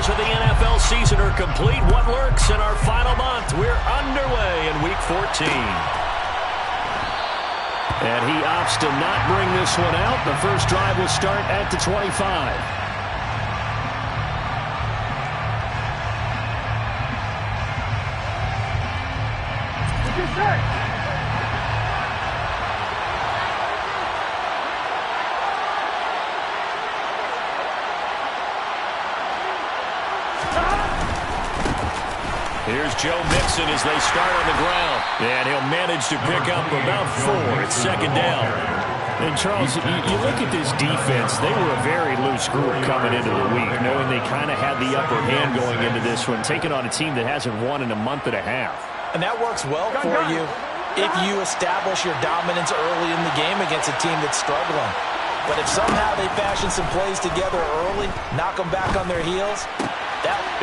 hours of the NFL season are complete. What lurks in our final month? We're underway in Week 14. And he opts to not bring this one out. The first drive will start at the 25. Here's Joe Mixon as they start on the ground. And he'll manage to pick up about 4. It's second down. And, Charles, you look at this defense. They were a very loose group coming into the week, knowing they kind of had the upper hand going into this one, taking on a team that hasn't won in a month and a half. And that works well for you if you establish your dominance early in the game against a team that's struggling. But if somehow they fashion some plays together early, knock them back on their heels,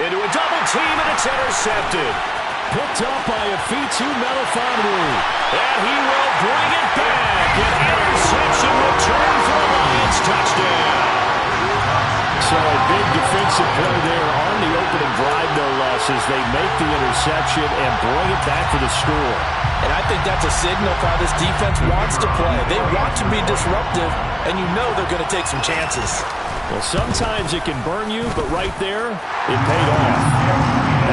into a double team, and it's intercepted. Picked up by Afitu Melifonwu. And he will bring it back. An interception return for a Lions touchdown. So a big defensive play there on the opening drive, no less, as they make the interception and bring it back for the score. And I think that's a signal for how this defense wants to play. They want to be disruptive, and you know they're going to take some chances. Well, sometimes it can burn you, but right there, it paid off.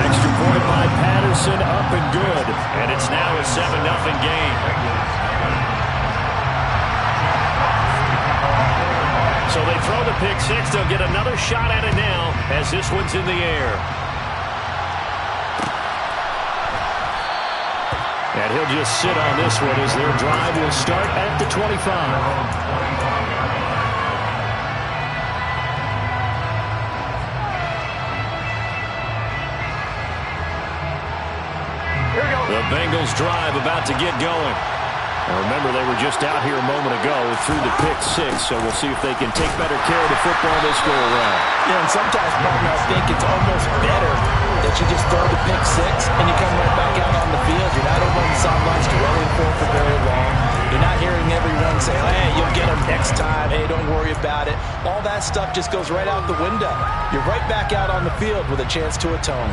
Extra point by Patterson, up and good. And it's now a 7-0 game. So they throw the pick six. They'll get another shot at it now as this one's in the air. And he'll just sit on this one as their drive will start at the 25. The Bengals drive about to get going. Now remember, they were just out here a moment ago through the pick six, so we'll see if they can take better care of the football this go around. Yeah, and sometimes, partner, I think it's almost better that you just throw the pick six and you come right back out on the field. You're not over on the sidelines dwelling for very long. You're not hearing everyone say, hey, you'll get them next time. Hey, don't worry about it. All that stuff just goes right out the window. You're right back out on the field with a chance to atone.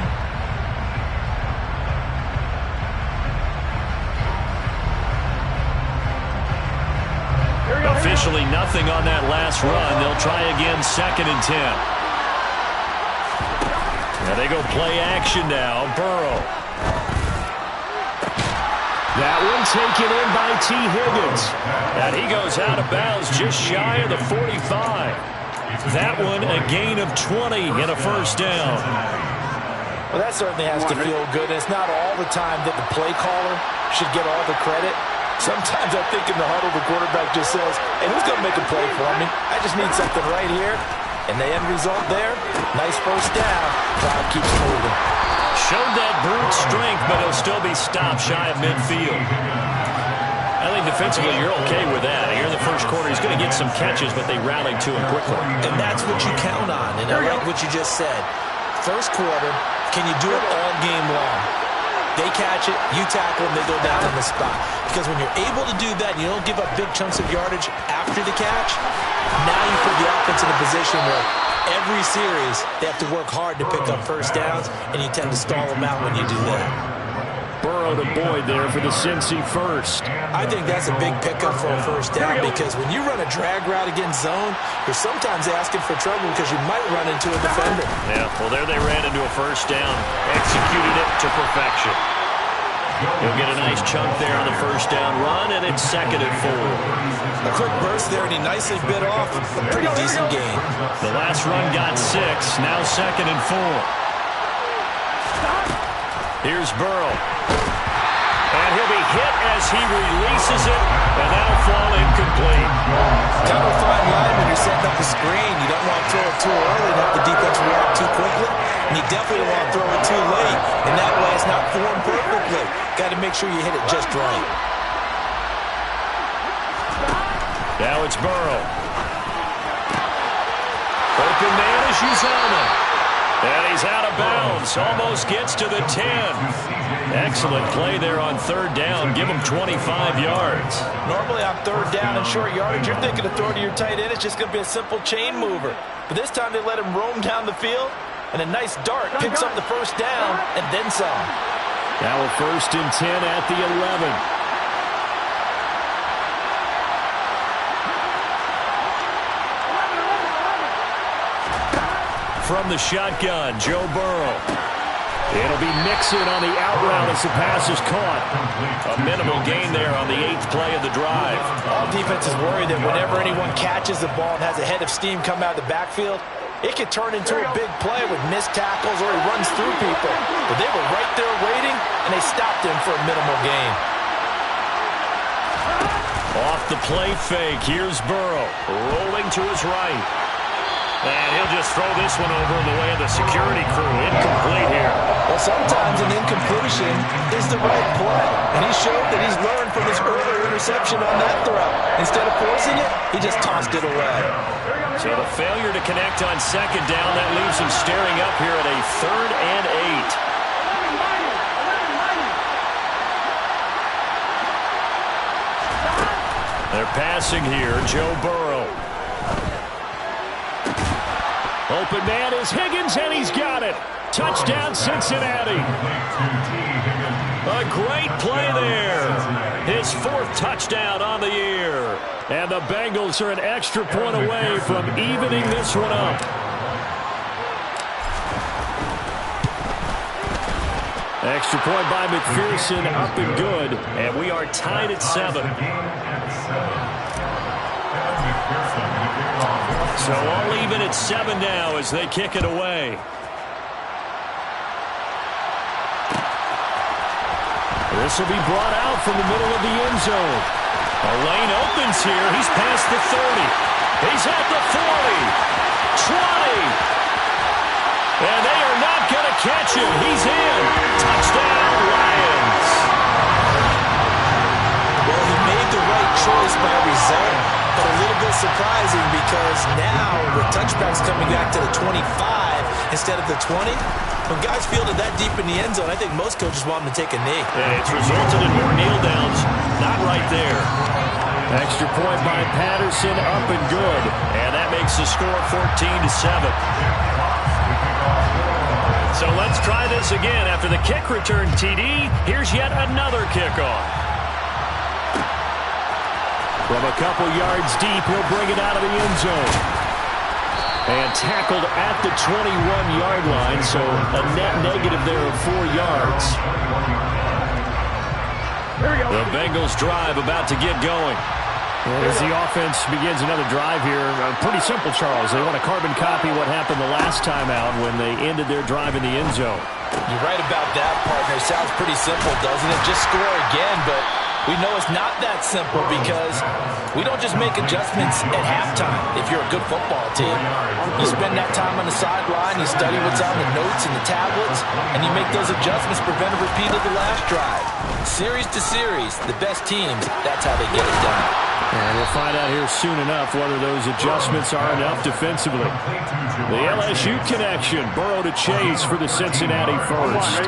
Officially nothing on that last run. They'll try again, 2nd and 10. Now they go play action now. Burrow. That one taken in by T. Higgins. And he goes out of bounds just shy of the 45. That one a gain of 20 and a first down. Well, that certainly has to feel good. It's not all the time that the play caller should get all the credit. Sometimes I think in the huddle, the quarterback just says, hey, who's going to make a play for me? I just need something right here. And the end result there, nice first down. Cloud keeps moving. Showed that brute strength, but he'll still be stopped shy of midfield. I think defensively you're okay with that. Here in the first quarter, he's going to get some catches, but they rallied to him quickly. And that's what you count on. And I like what you just said. First quarter, can you do it all game long? They catch it, you tackle them, they go down on the spot. Because when you're able to do that and you don't give up big chunks of yardage after the catch, now you put the offense in a position where every series they have to work hard to pick up first downs, and you tend to stall them out when you do that. Burrow to Boyd there for the Cincy first. I think that's a big pickup for a first down because when you run a drag route against zone, you're sometimes asking for trouble because you might run into a defender. Yeah, well, there they ran into a first down. Executed it to perfection. He'll get a nice chunk there on the first down run, and it's 2nd and 4. A quick burst there, and he nicely bit off a pretty decent gain. The last run got 6, now 2nd and 4. Here's Burrow. And he'll be hit as he releases it, and that'll fall incomplete. Kind of a fine line when you're setting up a screen. You don't want to throw it too early and have the defense react too quickly, and you definitely don't want to throw it too late, and that way it's not formed perfectly. Got to make sure you hit it just right. Now it's Burrow. Open man is Uzomah. And he's out of bounds. Almost gets to the 10. Excellent play there on 3rd down. Give him 25 yards. Normally on 3rd down and short yardage, you're thinking of throwing to your tight end. It's just going to be a simple chain mover. But this time they let him roam down the field. And a nice dart picks up the first down and then some. Now a 1st and 10 at the 11. From the shotgun, Joe Burrow. It'll be Mixon on the out route as the pass is caught. A minimal gain there on the 8th play of the drive. All defenses worry that whenever anyone catches the ball and has a head of steam come out of the backfield, it could turn into a big play with missed tackles or he runs through people. But they were right there waiting, and they stopped him for a minimal gain. Off the play fake, here's Burrow. Rolling to his right. And he'll just throw this one over in the way of the security crew. Incomplete here. Well, sometimes an incompletion is the right play. And he showed that he's learned from his earlier interception on that throw. Instead of forcing it, he just tossed it away. So the failure to connect on 2nd down, that leaves him staring up here at a 3rd and 8. They're passing here, Joe Burrow. Open man is Higgins, and he's got it. Touchdown, Cincinnati. A great play there. His 4th touchdown on the year. And the Bengals are an extra point away from evening this one up. Extra point by McPherson, up and good. And we are tied at 7. So all even at 7 now as they kick it away. This will be brought out from the middle of the end zone. A lane opens here. He's past the 30. He's at the 40. 20. And they are not going to catch him. He's in. Touchdown, Lions. Well, he made the right choice by result, but a little bit surprising because now with touchbacks coming back to the 25 instead of the 20, when guys fielded that deep in the end zone, I think most coaches want them to take a knee. Yeah, it's resulted in more kneel downs. Not right there. Extra point by Patterson, up and good. And that makes the score 14-7. So let's try this again. After the kick return TD, here's yet another kickoff. From a couple yards deep, he'll bring it out of the end zone. And tackled at the 21-yard line, so a net negative there of 4 yards. The Bengals drive about to get going. As the offense begins another drive here, pretty simple, Charles. They want to carbon copy what happened the last time out when they ended their drive in the end zone. You're right about that, partner. Sounds pretty simple, doesn't it? Just score again, but we know it's not that simple because we don't just make adjustments at halftime if you're a good football team. You spend that time on the sideline, you study what's on the notes and the tablets, and you make those adjustments, prevent a repeat of the last drive. Series to series, the best teams, that's how they get it done. And we'll find out here soon enough whether those adjustments are enough defensively. The LSU connection, Burrow to Chase for the Cincinnati first.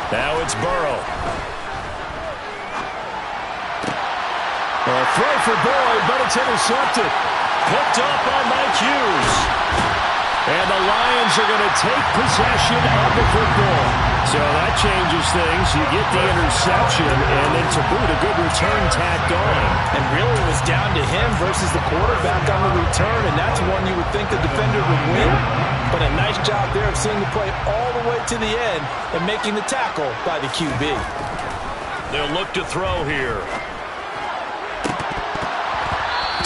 Now it's Burrow. A throw for Boyd, but it's intercepted. Picked up by Mike Hughes. And the Lions are going to take possession of the football. So that changes things. You get the interception, and then to boot, a good return tacked on. And really it was down to him versus the quarterback on the return, and that's one you would think the defender would win. But a nice job there of seeing the play all the way to the end and making the tackle by the QB. They'll look to throw here.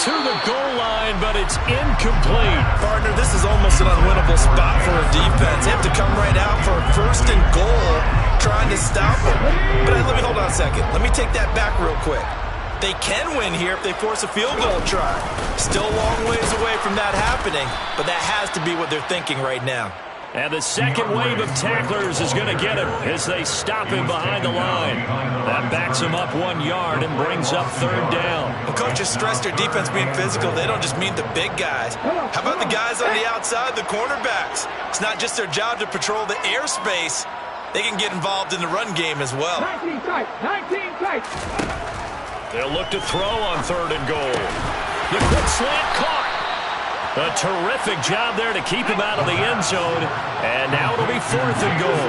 To the goal line, but it's incomplete. Partner, this is almost an unwinnable spot for a defense. They have to come right out for a 1st and goal, trying to stop them. But let me hold on a second. Let me take that back real quick. They can win here if they force a field goal try. Still a long ways away from that happening, but that has to be what they're thinking right now. And the second wave of tacklers is going to get him as they stop him behind the line. That backs him up 1 yard and brings up 3rd down. When coaches stress their defense being physical, they don't just mean the big guys. How about the guys on the outside, the cornerbacks? It's not just their job to patrol the airspace. They can get involved in the run game as well. 19 tight. They'll look to throw on 3rd and goal. The quick slant caught. A terrific job there to keep him out of the end zone. And now it'll be 4th and goal.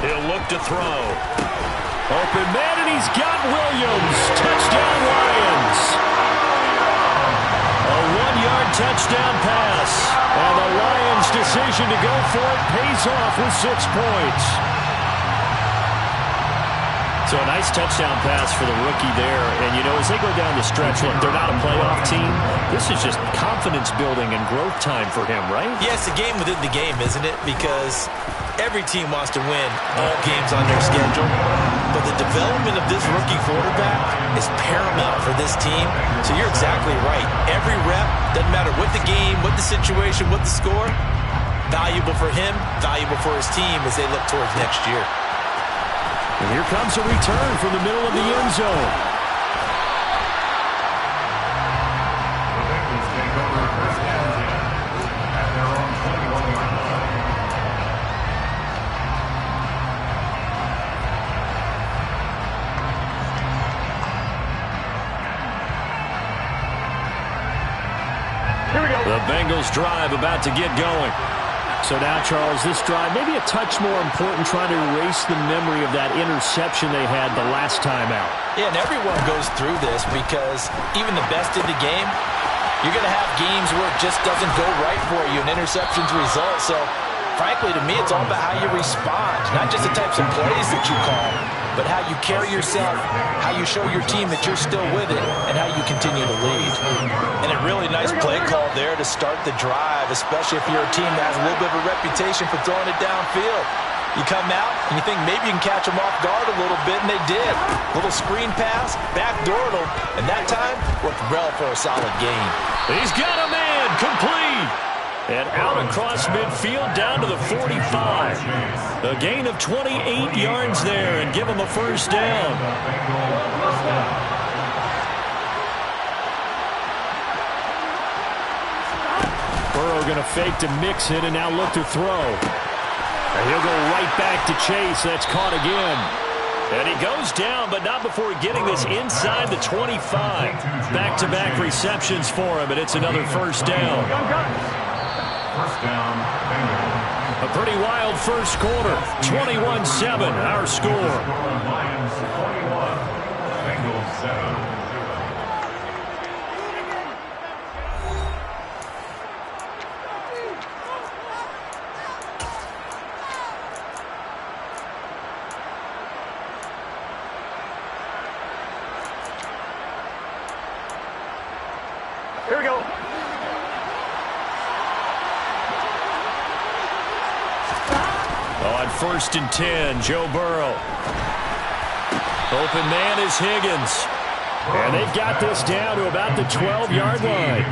He'll look to throw. Open man, and he's got Williams. Touchdown, Lions. A 1-yard touchdown pass. And the Lions' decision to go for it pays off with 6 points. So a nice touchdown pass for the rookie there. And, you know, as they go down the stretch, look, they're not a playoff team. This is just confidence building and growth time for him, right? Yeah, it's a game within the game, isn't it? Because every team wants to win all games on their schedule. But the development of this rookie quarterback is paramount for this team. So you're exactly right. Every rep, doesn't matter what the game, what the situation, what the score, valuable for him, valuable for his team as they look towards next year. And here comes a return from the middle of the end zone. The Bengals drive about to get going. So now, Charles, this drive maybe a touch more important, trying to erase the memory of that interception they had the last time out. Yeah, and everyone goes through this because even the best in the game, you're going to have games where it just doesn't go right for you, and interceptions result. So, frankly, to me, it's all about how you respond, not just the types of plays that you call, but how you carry yourself, how you show your team that you're still with it, and how you continue to lead. And a really nice play call there to start the drive, especially if you're a team that has a little bit of a reputation for throwing it downfield. You come out, and you think maybe you can catch them off guard a little bit, and they did. Little screen pass, backdoored them, and that time worked well for a solid gain. He's got a man, complete. And out across midfield down to the 45. A gain of 28 yards there and give him a first down. Burrow going to fake to Mixon and now look to throw. And he'll go right back to Chase. That's caught again. And he goes down, but not before getting this inside the 25. Back-to-back receptions for him, and it's another first down. First down, Bengals. A pretty wild first quarter. 21-7, our score. Lions 21, Bengals 7. Here we go. On 1st and 10, Joe Burrow. Open man is Higgins. And they've got this down to about the 12-yard line.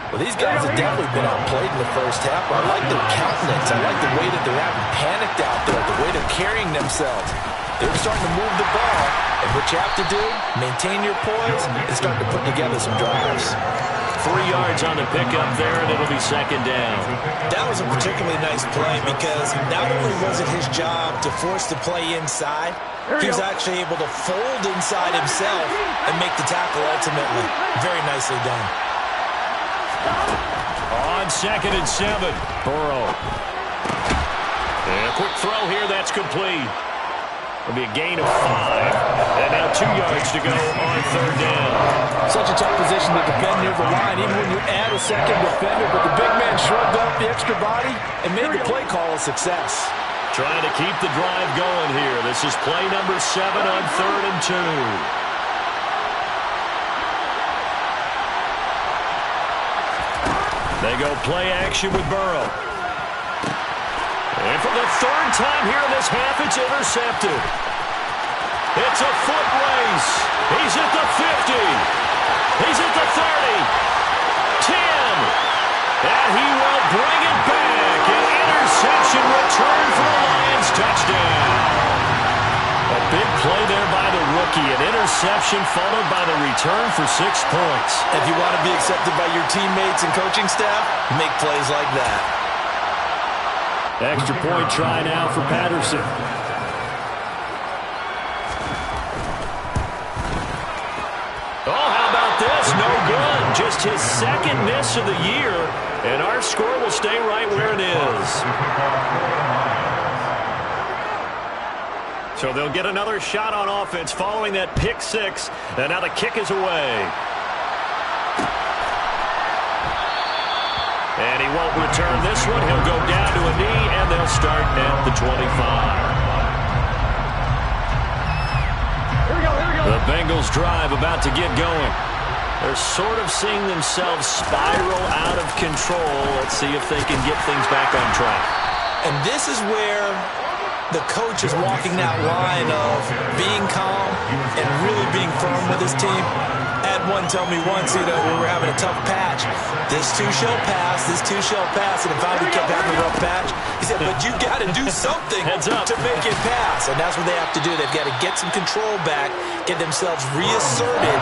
Well, these guys have definitely been outplayed in the first half. I like their countenance. I like the way that they're having panicked out there, the way they're carrying themselves. They're starting to move the ball. And what you have to do, maintain your poise and start to put together some drives. 3 yards on the pickup there, and it'll be second down. That was a particularly nice play because not only was it his job to force the play inside, he was actually able to fold inside himself and make the tackle ultimately. Very nicely done. On 2nd and 7, Burrow. And a quick throw here, that's complete. It'll be a gain of 5. And now 2 yards to go on 3rd down. Such a tough position to defend near the line, even when you add a second defender. But the big man shrugged off the extra body and made the play call a success. Trying to keep the drive going here. This is play number 7 on 3rd and 2. They go play action with Burrow. And for the 3rd time here in this half, it's intercepted. It's a foot race. He's at the 50. He's at the 30. 10. And he will bring it back. An interception return for the Lions. Touchdown. A big play there by the rookie. An interception followed by the return for 6 points. If you want to be accepted by your teammates and coaching staff, make plays like that. Extra point try now for Patterson. Oh, how about this? No good. Just his second miss of the year. And our score will stay right where it is. So they'll get another shot on offense following that pick six. And now the kick is away. And he won't return this one. He'll go down to a knee, and they'll start at the 25. The Bengals drive about to get going. They're sort of seeing themselves spiral out of control. Let's see if they can get things back on track. And this is where the coach is walking that line of being calm and really being firm with his team. Had one tell me once, we were having a tough patch. This too shall pass, this too shall pass. And finally we kept having a rough patch. He said, but you got to do something to make it pass. And that's what they have to do. They've got to get some control back, get themselves reasserted,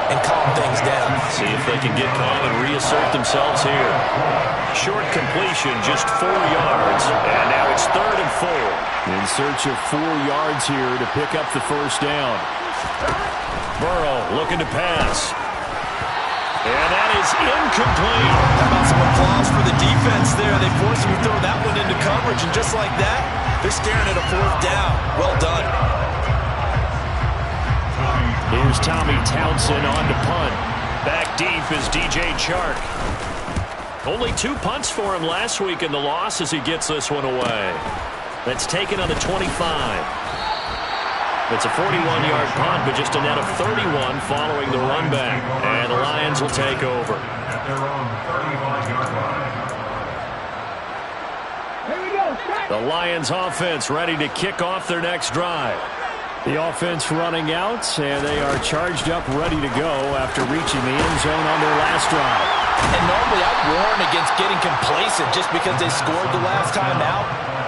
and calm things down. See if they can get calm and reassert themselves here. Short completion, just 4 yards. And now it's 3rd and 4. In search of 4 yards here to pick up the first down. Burrow looking to pass. And that is incomplete. How about some applause for the defense there? They forced him to throw that one into coverage, and just like that, they're staring at a 4th down. Well done. Here's Tommy Townsend on to punt. Back deep is DJ Chark. Only 2 punts for him last week in the loss as he gets this one away. That's taken on the 25. It's a 41-yard punt, but just a net of 31 following the run back. And the Lions will take over. At their own 35-yard line. The Lions offense ready to kick off their next drive. The offense running out, and they are charged up, ready to go after reaching the end zone on their last drive. And normally I'd warn against getting complacent just because they scored the last time out.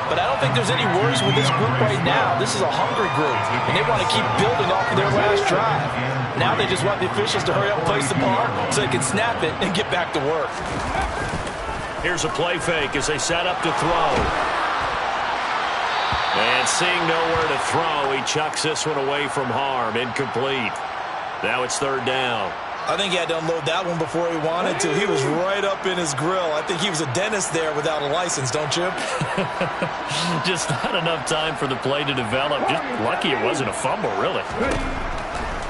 But I don't think there's any worries with this group right now. This is a hungry group, and they want to keep building off of their last drive. Now they just want the officials to hurry up and place the ball so they can snap it and get back to work. Here's a play fake as they set up to throw. And seeing nowhere to throw, he chucks this one away from harm. Incomplete. Now it's 3rd down. I think he had to unload that one before he wanted to. He was right up in his grill. I think he was a dentist there without a license, don't you? Just not enough time for the play to develop. Just lucky it wasn't a fumble, really.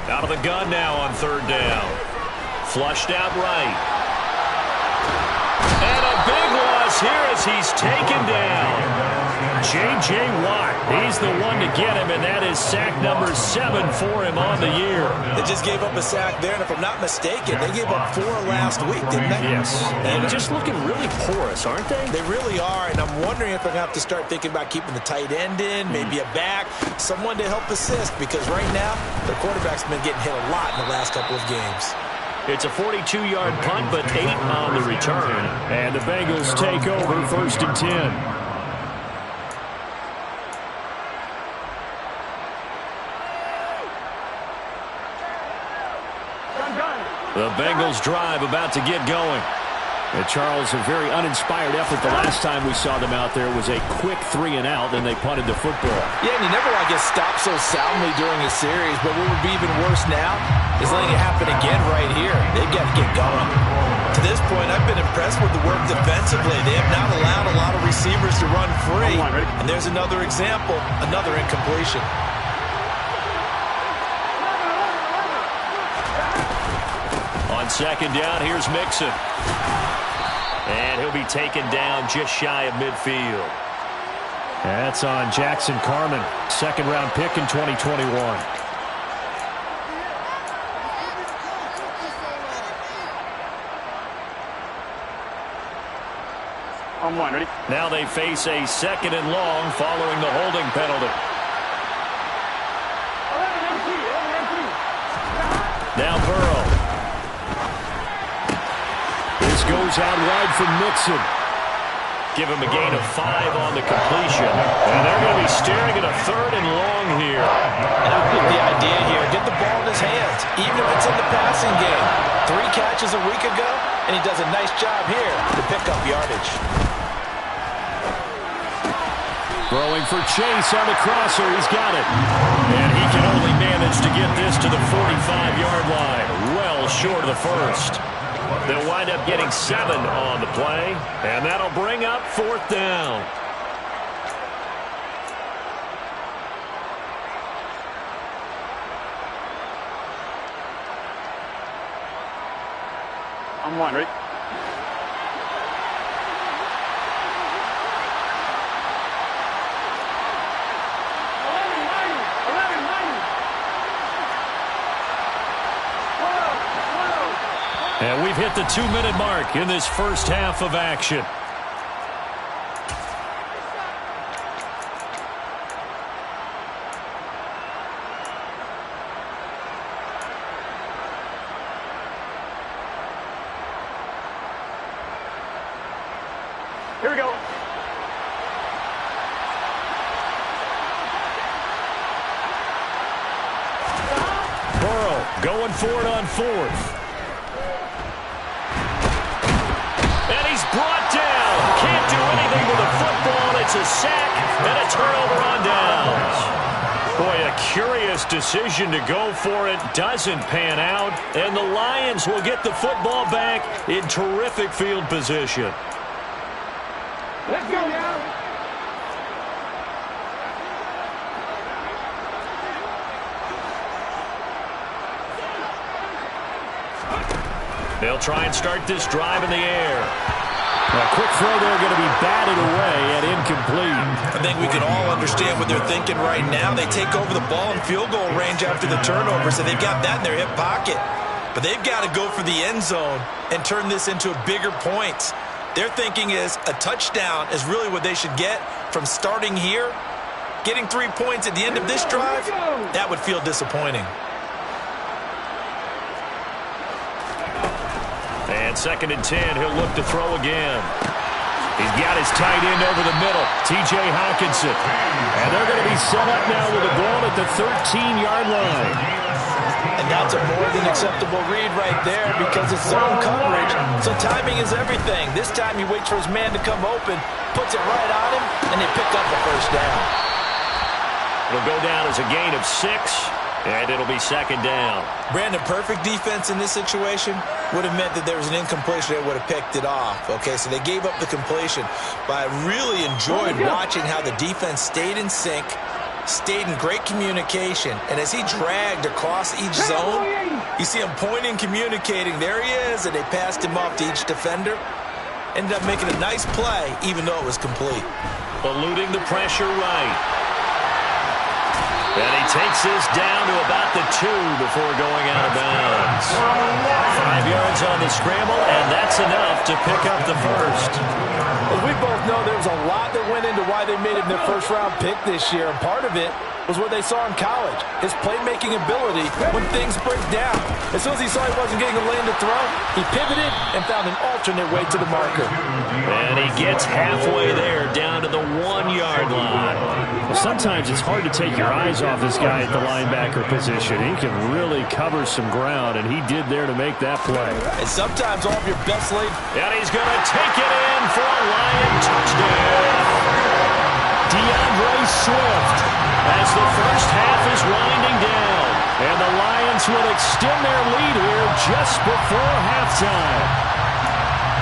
Out of the gun now on 3rd down. Flushed out right. And a big loss here as he's taken down. J.J. Watt, he's the one to get him, and that is sack number 7 for him on the year. They just gave up a sack there, and if I'm not mistaken, they gave up 4 last week, didn't they? Yes. And just looking really porous, aren't they? They really are, and I'm wondering if they're going to have to start thinking about keeping the tight end in, maybe a back, someone to help assist, because right now, their quarterback's been getting hit a lot in the last couple of games. It's a 42-yard punt, but 8 on the return. And the Bengals take over 1st and 10. The Bengals drive about to get going. And Charles, a very uninspired effort the last time we saw them out there was a quick 3 and out, then they punted the football. Yeah, and you never want to get stopped so soundly during a series, but what would be even worse now is letting it happen again right here. They've got to get going. To this point, I've been impressed with the work defensively. They have not allowed a lot of receivers to run free. And there's another example, another incompletion. On 2nd down, here's Mixon. And he'll be taken down just shy of midfield. That's on Jackson Carman, 2nd-round pick in 2021. On 1, ready? Now they face a 2nd and long following the holding penalty. Now Burrow. This goes out wide for Mixon. Give him a gain of 5 on the completion. And they're going to be staring at a 3rd and long here. And I think the idea here, get the ball in his hands, even if it's in the passing game. 3 catches a week ago, and he does a nice job here to pick up yardage. Throwing for Chase on the crosser. He's got it. And he can only manage to get this to the 45-yard line. Well short of the first. They'll wind up getting 7 on the play. And that'll bring up 4th down. I'm one, ready? And we've hit the 2-minute mark in this first half of action. Here we go. Burrow going for it on 4th. And he's brought down. Can't do anything with a football. It's a sack and a turnover on downs. Boy, a curious decision to go for it. Doesn't pan out. And the Lions will get the football back in terrific field position. Let's go now. They'll try and start this drive in the air. A quick throw there going to be batted away and incomplete. I think we can all understand what they're thinking right now. They take over the ball in field goal range after the turnover, so they've got that in their hip pocket. But they've got to go for the end zone and turn this into a bigger points. Their thinking is a touchdown is really what they should get from starting here. Getting 3 points at the end of this drive, that would feel disappointing. And 2nd and 10, he'll look to throw again. He's got his tight end over the middle, T.J. Hockenson. And they're going to be set up now with a ball at the 13-yard line. And that's a more than acceptable read right there because it's zone coverage. So timing is everything. This time he waits for his man to come open, puts it right on him, and they pick up the first down. It'll go down as a gain of 6, and it'll be 2nd down. Brandon, perfect defense in this situation would have meant that there was an incompletion that would have picked it off. Okay, so they gave up the completion. But I really enjoyed watching how the defense stayed in sync, stayed in great communication, and as he dragged across each zone, you see him pointing, communicating. There he is, and they passed him off to each defender. Ended up making a nice play, even though it was complete. Eluding the pressure right. And he takes this down to about the 2 before going out of bounds. 5 yards on the scramble, and that's enough to pick up the first. As we both know, there was a lot that went into why they made him their first-round pick this year, and part of it was what they saw in college, his playmaking ability when things break down. As soon as he saw he wasn't getting a lane to throw, he pivoted and found an alternate way to the marker. And he gets halfway there, down to the 1-yard line. Well, sometimes it's hard to take your eyes off this guy at the linebacker position. He can really cover some ground, and he did there to make that play. And sometimes all of your best laid... And he's going to take it in for a Lion touchdown. DeAndre Swift as the first half is winding down. And the Lions will extend their lead here just before halftime.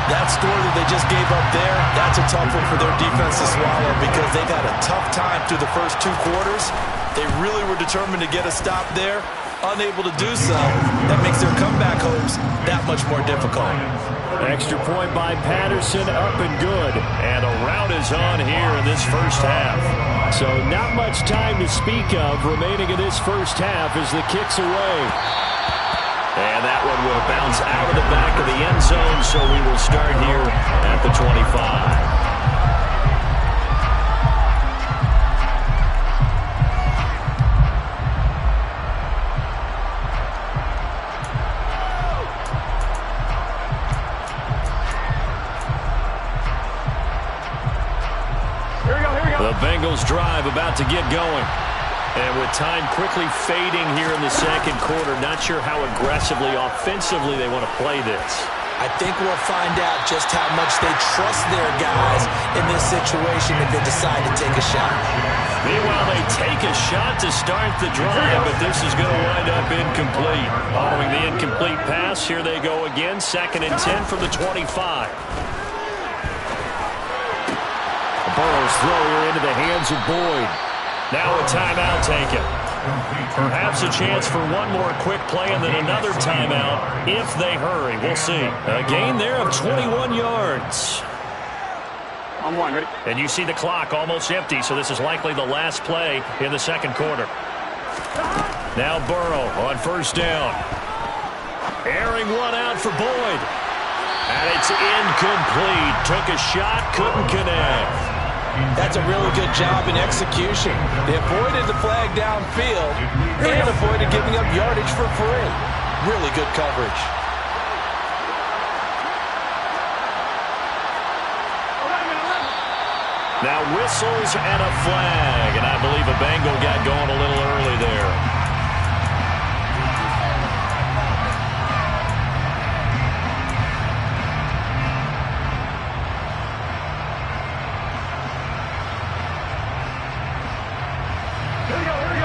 That score that they just gave up there, that's a tough one for their defense to swallow because they've had a tough time through the first 2 quarters. They really were determined to get a stop there, unable to do so. That makes their comeback hopes that much more difficult. Extra point by Patterson, up and good. And a rout is on here in this first half. So not much time to speak of remaining in this first half as the kick's away. And that one will bounce out of the back of the end zone, so we will start here at the 25. The Bengals drive about to get going. And with time quickly fading here in the second quarter, not sure how aggressively, offensively they want to play this. I think we'll find out just how much they trust their guys in this situation if they decide to take a shot. Meanwhile, they take a shot to start the drive, but this is going to wind up incomplete. Following the incomplete pass, here they go again, 2nd and 10 from the 25. Burrow's throw here into the hands of Boyd. Now a timeout taken. Perhaps a chance for one more quick play and then another timeout if they hurry. We'll see. A gain there of 21 yards. On one, ready? And you see the clock almost empty, so this is likely the last play in the second quarter. Now Burrow on 1st down. Airing one out for Boyd. And it's incomplete. Took a shot, couldn't connect. That's a really good job in execution. They avoided the flag downfield and avoided giving up yardage for free. Really good coverage. Now whistles and a flag, and I believe a Bengal got going a little early there.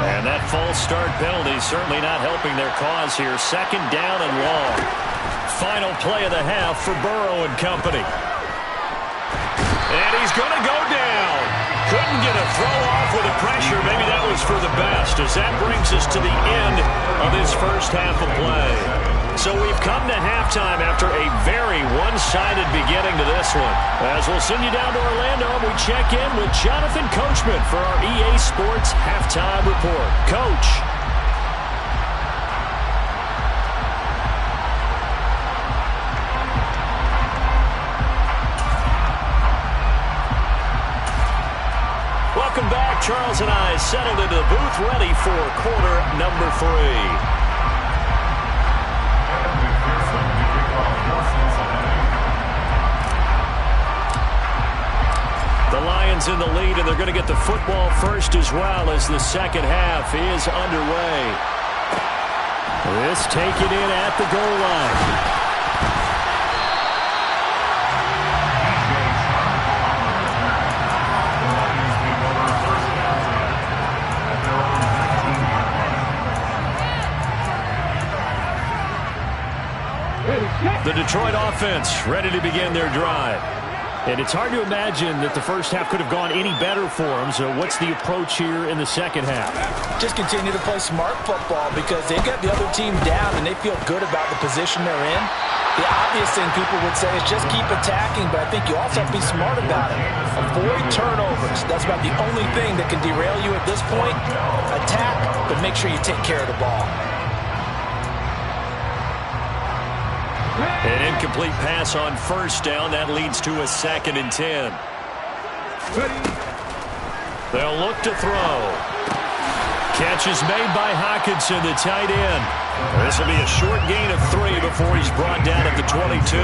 And that false start penalty certainly not helping their cause here. 2nd down and long. Final play of the half for Burrow and company. And he's going to go down. Couldn't get a throw off with the pressure. Maybe that was for the best, as that brings us to the end of this first half of play. So we've come to halftime after a very one-sided beginning to this one. As we'll send you down to Orlando, we check in with Jonathan Coachman for our EA Sports Halftime Report. Coach. Welcome back. Charles and I settled into the booth, ready for quarter number 3. The Lions in the lead, and they're going to get the football first as well as the second half is underway. This taken in at the goal line. The Detroit offense ready to begin their drive. And it's hard to imagine that the first half could have gone any better for them. So what's the approach here in the second half? Just continue to play smart football because they've got the other team down and they feel good about the position they're in. The obvious thing people would say is just keep attacking, but I think you also have to be smart about it. Avoid turnovers. That's about the only thing that can derail you at this point. Attack, but make sure you take care of the ball. An incomplete pass on 1st down. That leads to a 2nd and 10. They'll look to throw. Catch is made by Hockenson, the tight end. This will be a short gain of 3 before he's brought down at the 22.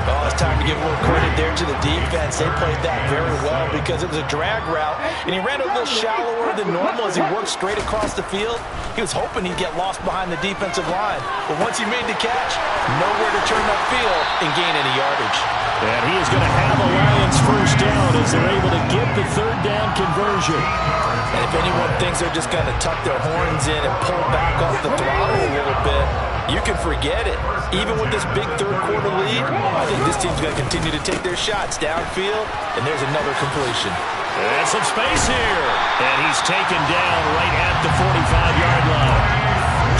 Oh, it's time to give a little credit there to the defense. They played that very well because it was a drag route, and he ran a little shallower than normal as he worked straight across the field. He was hoping he'd get lost behind the defensive line, but once he made the catch, nowhere to turn upfield and gain any yardage. And he is going to have a Lions 1st down as they're able to get the 3rd down conversion. And if anyone thinks they're just going to tuck their horns in and pull back off the throttle a little bit, you can forget it. Even with this big 3rd quarter lead, I think this team's going to continue to take their shots downfield, and there's another completion. And some space here. And he's taken down right at the 45-yard line.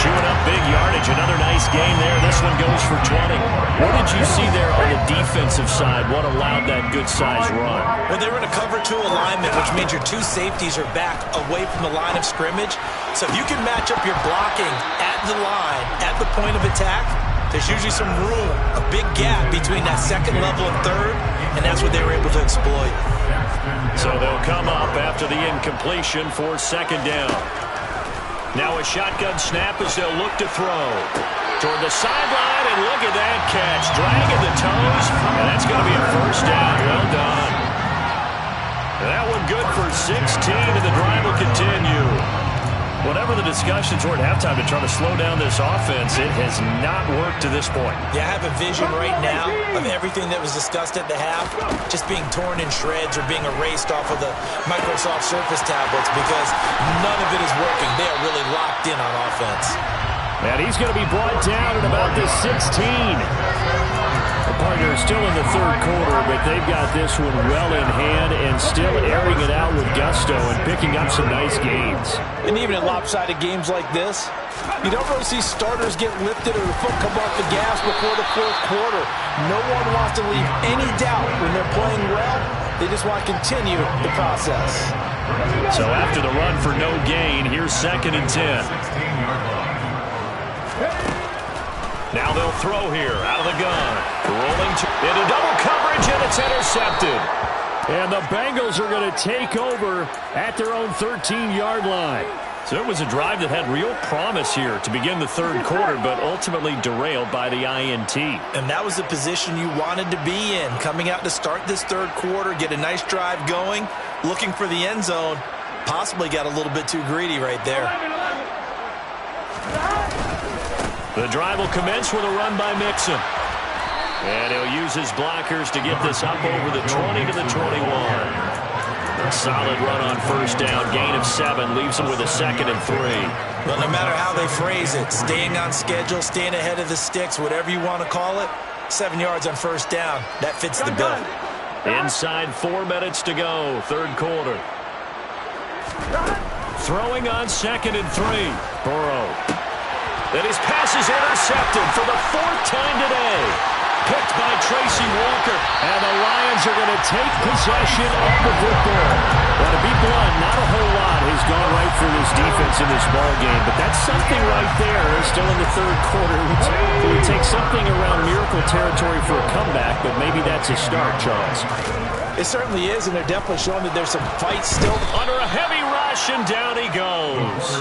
Chewing up big yardage. Another nice gain there. This one goes for 20. What did you see there on the defensive side? What allowed that good-sized run? Well, they were in a cover 2 alignment, which means your 2 safeties are back away from the line of scrimmage. So if you can match up your blocking at the line, at the point of attack, there's usually some room, a big gap between that 2nd level and 3rd, and that's what they were able to exploit. So they'll come up after the incompletion for 2nd down. Now a shotgun snap as they'll look to throw. Toward the sideline, and look at that catch. Dragging the toes, and that's going to be a 1st down. Well done. That one good for 16, and the drive will continue. Whatever the discussions were at halftime to try to slow down this offense, it has not worked to this point. Yeah, I have a vision right now of everything that was discussed at the half just being torn in shreds or being erased off of the Microsoft Surface tablets because none of it is working. They are really locked in on offense. And he's going to be brought down at about the 16. The partner is still in the third quarter, but they've got this one well in hand and still airing it out with gusto and picking up some nice gains. And even in lopsided games like this, you don't really see starters get lifted or the foot come off the gas before the fourth quarter. No one wants to leave any doubt when they're playing well. They just want to continue the process. So after the run for no gain, here's 2nd and 10. Now they'll throw here out of the gun. Rolling into double coverage, and it's intercepted. And the Bengals are going to take over at their own 13-yard line. So it was a drive that had real promise here to begin the third quarter, but ultimately derailed by the INT. And that was the position you wanted to be in, coming out to start this third quarter, get a nice drive going, looking for the end zone. Possibly got a little bit too greedy right there. The drive will commence with a run by Mixon. And he'll use his blockers to get this up over the 20 to the 21. A solid run on first down. Gain of 7 leaves him with a 2nd and 3. Well, no matter how they phrase it, staying on schedule, staying ahead of the sticks, whatever you want to call it, 7 yards on first down. That fits the bill. Inside 4 minutes to go, third quarter. Throwing on 2nd and 3. Burrow. And his pass is intercepted for the 4th time today. Picked by Tracy Walker. And the Lions are going to take possession of the football. Well, to be blunt, not a whole lot has gone right for this defense in this ball game. But that's something right there. Still in the third quarter. It would take something around miracle territory for a comeback, but maybe that's a start, Charles. It certainly is, and they're definitely showing that there's some fight still. Under a heavy rush, and down he goes.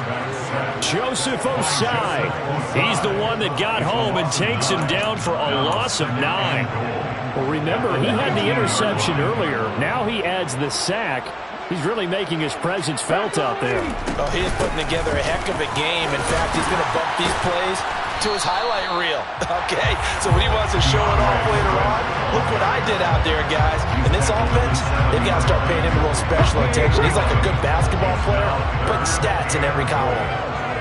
Joseph Osai. He's the one that got home and takes him down for a loss of 9. Well, remember, he had the interception earlier. Now he adds the sack. He's really making his presence felt out there. Oh, he is putting together a heck of a game. In fact, he's going to bump these plays to his highlight reel. Okay, so when he wants to show it off later on, look what I did out there, guys. In this offense, they've got to start paying him a little special attention. He's like a good basketball player, putting stats in every column.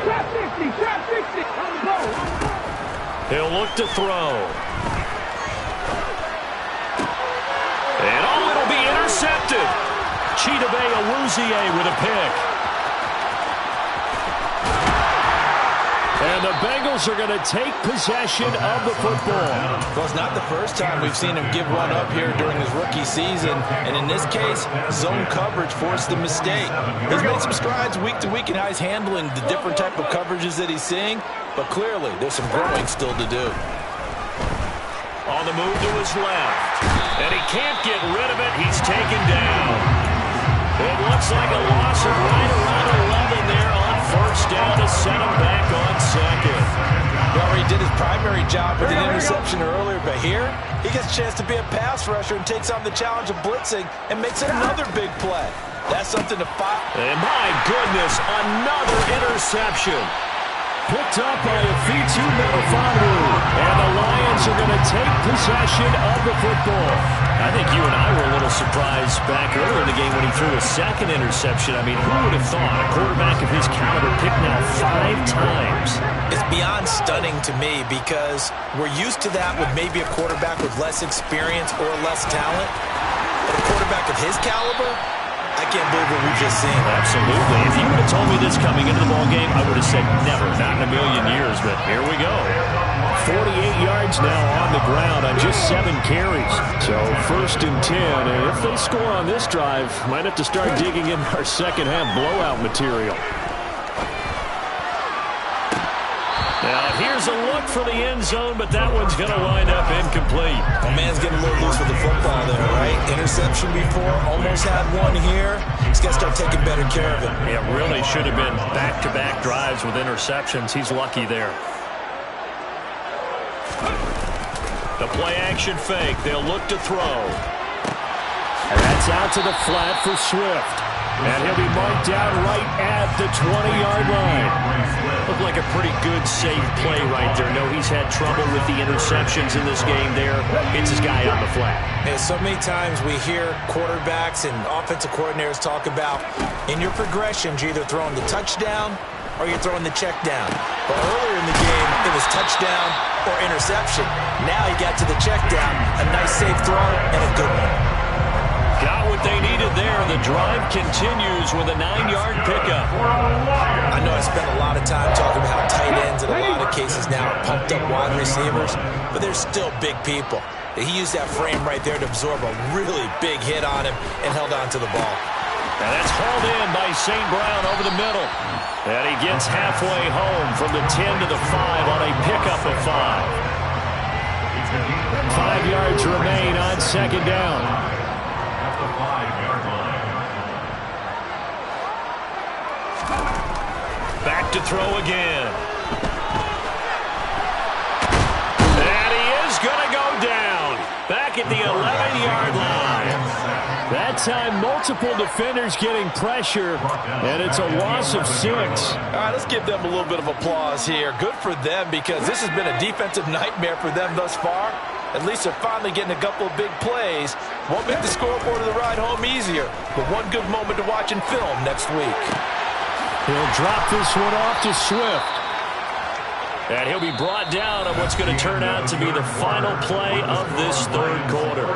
Trap 60, trap 60, on the goal. He'll look to throw. And it'll be intercepted. Chidobe Awuzie with a pick. And the Bengals are going to take possession of the football. Well, it's not the first time we've seen him give one up here during his rookie season. And in this case, zone coverage forced the mistake. He's made some strides week to week in how he's handling the different type of coverages that he's seeing. But clearly, there's some growing still to do. On the move to his left. And he can't get rid of it. He's taken down. It looks like a loss of right around 11 there on first down to set him back on 2nd. Well, he did his primary job with an interception earlier, but here he gets a chance to be a pass rusher and takes on the challenge of blitzing and makes another big play. That's something to fight. And my goodness, another interception. Picked up by Afitu Melifonwu. And the Lions are going to take possession of the football. I think you and I were a little surprised back earlier in the game when he threw a 2nd interception. I mean, who would have thought a quarterback of his caliber picked now 5 times? It's beyond stunning to me because we're used to that with maybe a quarterback with less experience or less talent. But a quarterback of his caliber, I can't believe what we've just seen. Absolutely. If you would have told me this coming into the ballgame, I would have said never, not in a million years, but here we go. 48 yards now on the ground on just 7 carries. So 1st and 10, and if they score on this drive, might have to start digging in our second half blowout material. Now here's a look for the end zone, but that one's going to wind up incomplete. A man's getting a little loose with the football there, right? Interception before, almost had one here. He's got to start taking better care of it. It really should have been back-to-back drives with interceptions. He's lucky there. The play-action fake. They'll look to throw. And that's out to the flat for Swift. And he'll be marked down right at the 20-yard line. Looked like a pretty good, safe play right there. No, he's had trouble with the interceptions in this game there. Hits his guy on the flat. And so many times we hear quarterbacks and offensive coordinators talk about in your progressions, you're either throwing the touchdown or you're throwing the check down. But earlier in the game, it was touchdown or interception. Now he got to the check down, a nice safe throw, and a good one. Got what they needed there. The drive continues with a 9-yard pickup. I know I spent a lot of time talking about how tight ends in a lot of cases now are pumped up wide receivers, but they're still big people. He used that frame right there to absorb a really big hit on him and held on to the ball. And that's hauled in by St. Brown over the middle. And he gets halfway home from the 10 to the 5 on a pickup of 5. 5 yards remain on second down. At the 5-yard line. Back to throw again. And he is going to go down. Back at the 11-yard line. That time, multiple defenders getting pressure, and it's a loss of 6. All right, let's give them a little bit of applause here. Good for them because this has been a defensive nightmare for them thus far. At least they're finally getting a couple of big plays. Won't make the scoreboard of the ride home easier, but one good moment to watch in film next week. He'll drop this one off to Swift. And he'll be brought down on what's going to turn out to be the final play of this third quarter.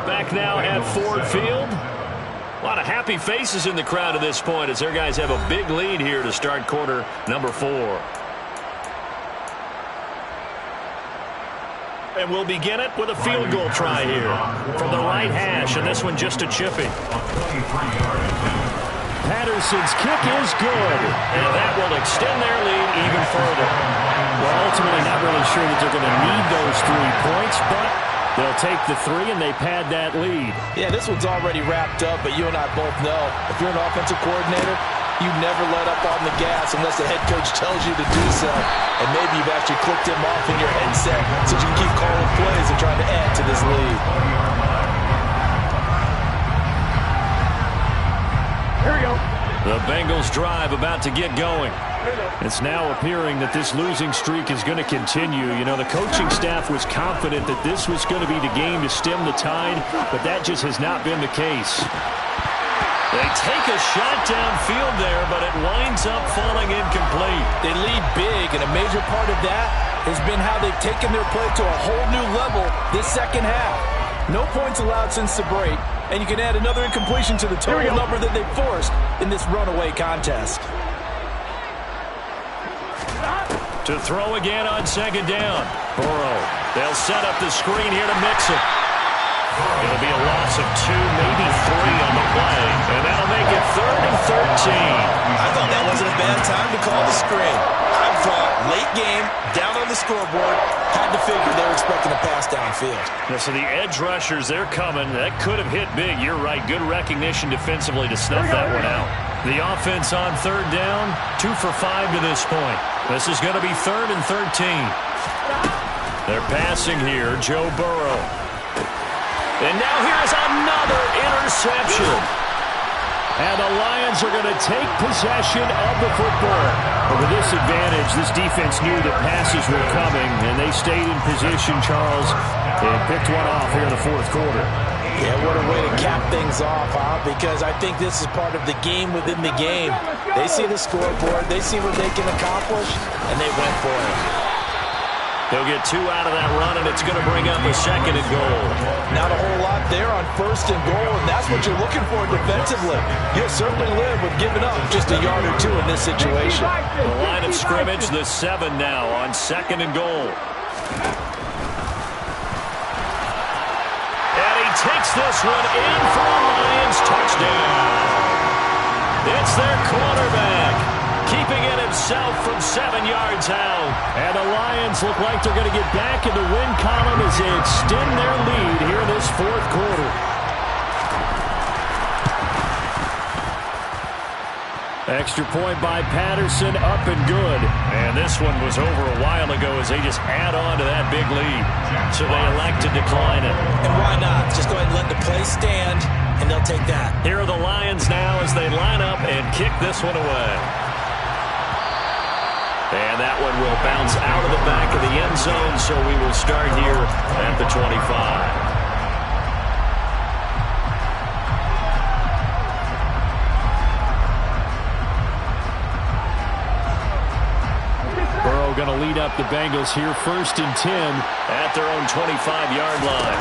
Back now at Ford Field. A lot of happy faces in the crowd at this point as their guys have a big lead here to start quarter number 4. And we'll begin it with a field goal try here from the right hash, and this one just a chipping. Patterson's kick is good, and that will extend their lead even further. Well, ultimately not really sure that they're going to need those 3 points, but they'll take the 3 and they pad that lead. Yeah, this one's already wrapped up, but you and I both know if you're an offensive coordinator, you never let up on the gas unless the head coach tells you to do so. And maybe you've actually clicked him off in your headset so you can keep calling plays and trying to add to this lead. Here we go. The Bengals drive about to get going. It's now appearing that this losing streak is going to continue. You know, the coaching staff was confident that this was going to be the game to stem the tide, but that just has not been the case. They take a shot downfield there, but it winds up falling incomplete. They lead big, and a major part of that has been how they've taken their play to a whole new level this second half. No points allowed since the break, and you can add another incompletion to the total number that they forced in this runaway contest. To throw again on second down. Burrow. They'll set up the screen here to Mixon. It'll be a loss of 2, maybe 3 on the play, and that'll make it 3rd and 13. I thought that wasn't a bad time to call the screen. I thought late game, down on the scoreboard, had to figure they were expecting a pass downfield. Yeah, so the edge rushers, they're coming. That could have hit big. You're right. Good recognition defensively to snuff that one out. The offense on third down, 2 for 5 to this point. This is going to be 3rd and 13. They're passing here, Joe Burrow. And now here's another interception. And the Lions are going to take possession of the football. But with this advantage, this defense knew that passes were coming, and they stayed in position, Charles, and picked one off here in the fourth quarter. Yeah, what a way to cap things off, huh? Because I think this is part of the game within the game. They see the scoreboard, they see what they can accomplish, and they went for it. They'll get 2 out of that run, and it's going to bring up a 2nd and goal. Not a whole lot there on 1st and goal, and that's what you're looking for defensively. You'll certainly live with giving up just a yard or 2 in this situation. The line of scrimmage, the 7 now on 2nd and goal. And he takes this one in for a Lions touchdown. It's their quarterback, keeping it himself from 7 yards out. And the Lions look like they're going to get back in the win column as they extend their lead here in this fourth quarter. Extra point by Patterson, up and good. And this one was over a while ago as they just add on to that big lead. So they elect to decline it. And why not? Just go ahead and let the play stand. and they'll take that. Here are the Lions now as they line up and kick this one away. And that one will bounce out of the back of the end zone, so we will start here at the 25. Going to lead up the Bengals here, 1st and 10 at their own 25-yard line.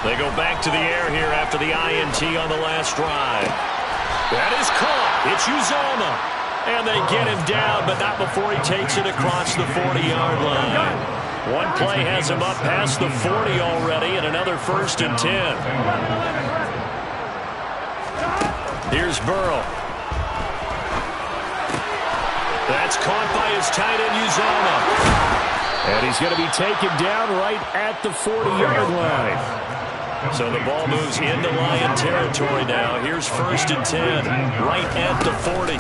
They go back to the air here after the INT on the last drive. That is caught. It's Uzomah. And they get him down, but not before he takes it across the 40-yard line. One play has him up past the 40 already, and another 1st and 10. Here's Burrow. That's caught by his tight end, Uzomah. And he's going to be taken down right at the 40-yard line. So the ball moves into Lion territory now. Here's 1st and 10, right at the 40.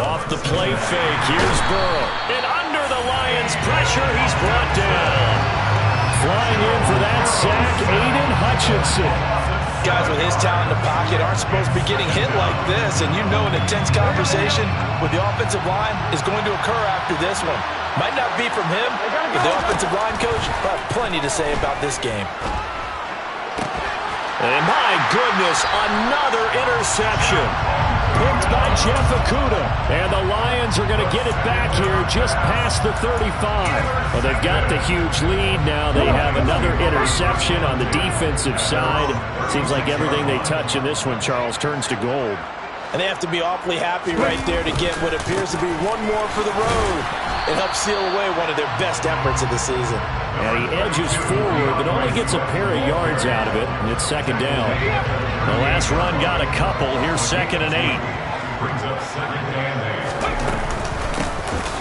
Off the play fake, here's Burrow. And under the Lions' pressure, he's brought down. Flying in for that sack, Aiden Hutchinson. Guys with his talent in the pocket aren't supposed to be getting hit like this, and you know an intense conversation with the offensive line is going to occur after this one. Might not be from him, but the offensive line coach will have plenty to say about this game. And my goodness, another interception. Picked by Jeff Okudah. And the Lions are going to get it back here just past the 35. Well, they've got the huge lead. Now they have another interception on the defensive side. Seems like everything they touch in this one, Charles, turns to gold. And they have to be awfully happy right there to get what appears to be one more for the road. It helps seal away one of their best efforts of the season. And he edges forward, but only gets a pair of yards out of it, and it's 2nd down. The last run got a couple. Here's 2nd and 8. Brings up 2nd and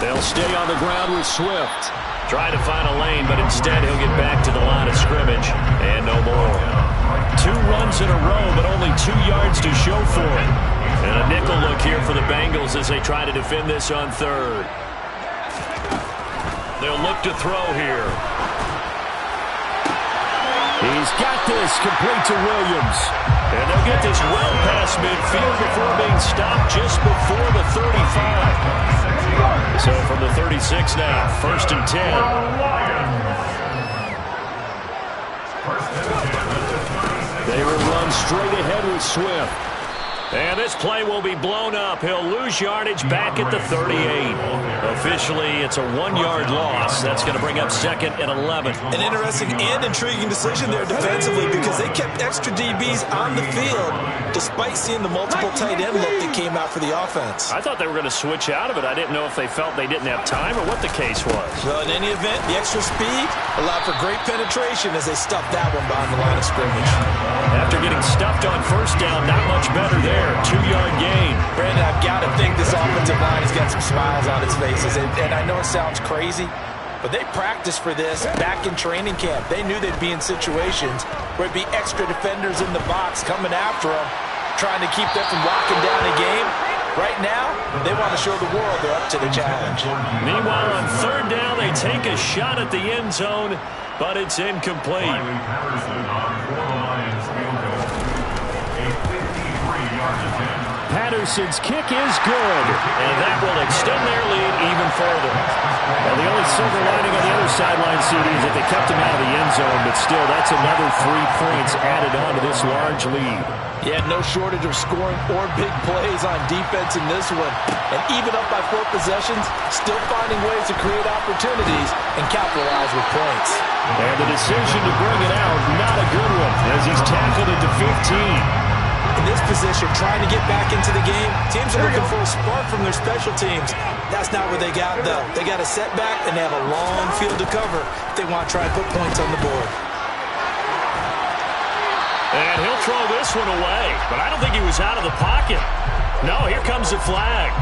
8. They'll stay on the ground with Swift. Try to find a lane, but instead he'll get back to the line of scrimmage. And no more. 2 runs in a row, but only 2 yards to show for it. And a nickel look here for the Bengals as they try to defend this on 3rd. They'll look to throw here. He's got this complete to Williams. And they'll get this well past midfield before being stopped just before the 35. So from the 36 now, 1st and 10. They will run straight ahead with Swift. And this play will be blown up. He'll lose yardage back at the 38. Officially, it's a 1-yard loss. That's going to bring up 2nd and 11. An interesting and intriguing decision there defensively because they kept extra DBs on the field despite seeing the multiple tight end look that came out for the offense. I thought they were going to switch out of it. I didn't know if they felt they didn't have time or what the case was. Well, in any event, the extra speed allowed for great penetration as they stuffed that one behind the line of scrimmage. After getting stuffed on 1st down, not much better there. 2-yard gain. Brandon, I've got to think this offensive line has got some smiles on its faces. And I know it sounds crazy, but they practiced for this back in training camp. They knew they'd be in situations where it'd be extra defenders in the box coming after them, trying to keep them from locking down a game. Right now, they want to show the world they're up to the challenge. Meanwhile, on 3rd down, they take a shot at the end zone, but it's incomplete. Riley Patterson on for the Lions field goal. A 53-yard attempt. Patterson's kick is good, and that will extend their lead even further. Well, the only silver lining on the other sideline, CD, is that they kept him out of the end zone, but still, that's another 3 points added on to this large lead. Yeah, no shortage of scoring or big plays on defense in this one. And even up by 4 possessions, still finding ways to create opportunities and capitalize with points. And the decision to bring it out, not a good one, as he's tackled it to 15. In this position, trying to get back into the game, teams are looking for a spark from their special teams. That's not what they got, though. They got a setback, and they have a long field to cover if they want to try and put points on the board. And he'll throw this one away, but I don't think he was out of the pocket. No, here comes the flag.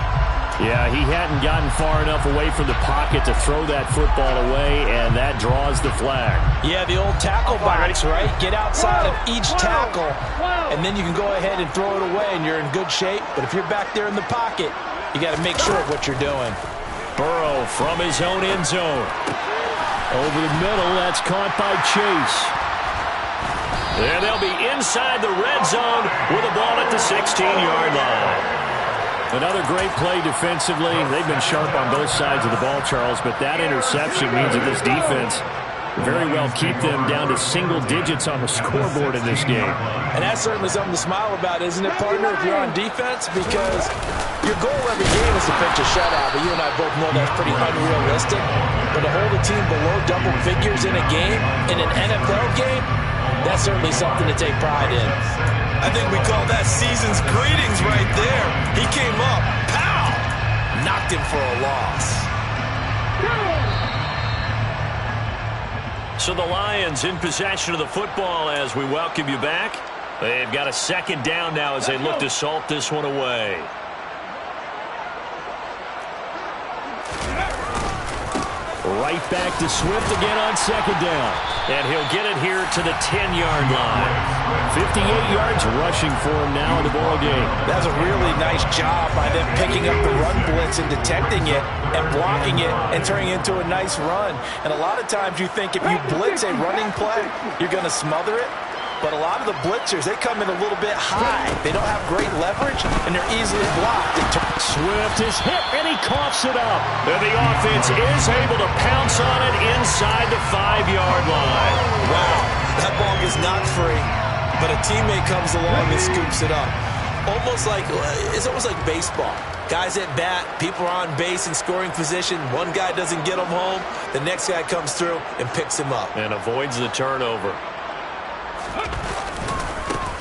Yeah, he hadn't gotten far enough away from the pocket to throw that football away, and that draws the flag. Yeah, the old tackle box, right? Get outside of each tackle, and then you can go ahead and throw it away, and you're in good shape. But if you're back there in the pocket, you got to make sure of what you're doing. Burrow from his own end zone. Over the middle, that's caught by Chase. And they'll be in inside the red zone with a ball at the 16-yard line. Another great play defensively. They've been sharp on both sides of the ball, Charles, but that interception means that this defense very well keep them down to single digits on the scoreboard in this game. And that's certainly something to smile about, isn't it, partner, if you're on defense? Because your goal every game is to pitch a shutout, but you and I both know that's pretty unrealistic. But to hold a team below double figures in a game, in an NFL game, that's certainly something to take pride in. I think we call that season's greetings right there. He came up, pow! Knocked him for a loss. So the Lions in possession of the football as we welcome you back. They've got a second down now as they look to salt this one away. Right back to Swift again on second down. And he'll get it here to the 10-yard line. 58 yards rushing for him now in the ball game. That's a really nice job by them picking up the run blitz and detecting it and blocking it and turning it into a nice run. And a lot of times you think if you blitz a running play, you're going to smother it. But a lot of the blitzers, they come in a little bit high. They don't have great leverage, and they're easily blocked. Swift is hit, and he coughs it up. And the offense is able to pounce on it inside the 5-yard line. Wow, that ball gets knocked free, but a teammate comes along and scoops it up. It's almost like baseball. Guys at bat, people are on base in scoring position. One guy doesn't get them home. The next guy comes through and picks him up. And avoids the turnover.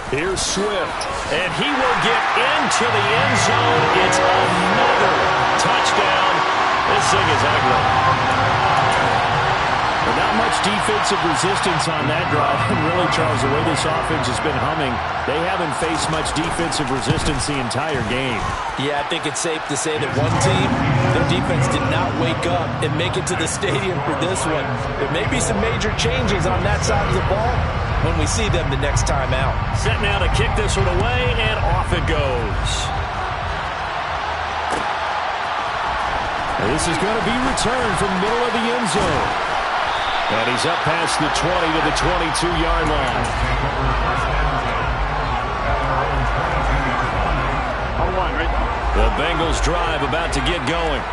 Here's Swift, and he will get into the end zone. It's another touchdown. This thing is ugly. But not much defensive resistance on that drive. And really, Charles, the way this offense has been humming, they haven't faced much defensive resistance the entire game. Yeah, I think it's safe to say that one team, their defense did not wake up and make it to the stadium for this one. There may be some major changes on that side of the ball when we see them the next time out. Set now to kick this one away, and off it goes. And this is going to be returned from the middle of the end zone. And he's up past the 20 to the 22-yard line. The Bengals drive about to get going.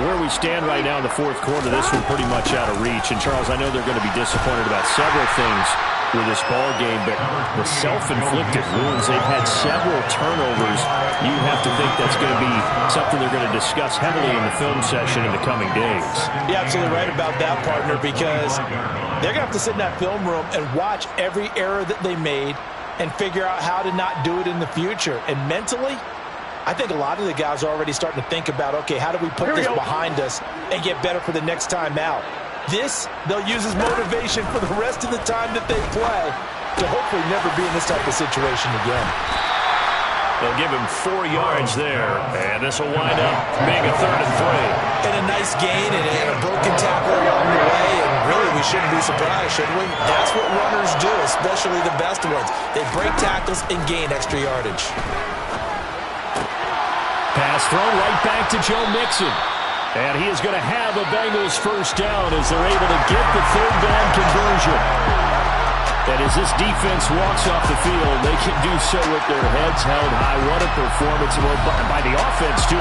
Where we stand right now in the fourth quarter, this one pretty much out of reach. And, Charles, I know they're going to be disappointed about several things with this ball game, but the self-inflicted wounds, they've had several turnovers. You have to think that's going to be something they're going to discuss heavily in the film session in the coming days. You're absolutely right about that, partner, because they're going to have to sit in that film room and watch every error that they made and figure out how to not do it in the future. And mentally, I think a lot of the guys are already starting to think about, okay, how do we put this behind us and get better for the next time out? This, they'll use as motivation for the rest of the time that they play to hopefully never be in this type of situation again. They'll give him 4 yards there, and this will wind up being a 3rd and 3. And a nice gain and a broken tackle along the way, and really we shouldn't be surprised, should we? That's what runners do, especially the best ones. They break tackles and gain extra yardage. Pass thrown right back to Joe Mixon. And he is going to have a Bengals first down as they're able to get the 3rd down conversion. And as this defense walks off the field, they can do so with their heads held high. What a performance by the offense, too.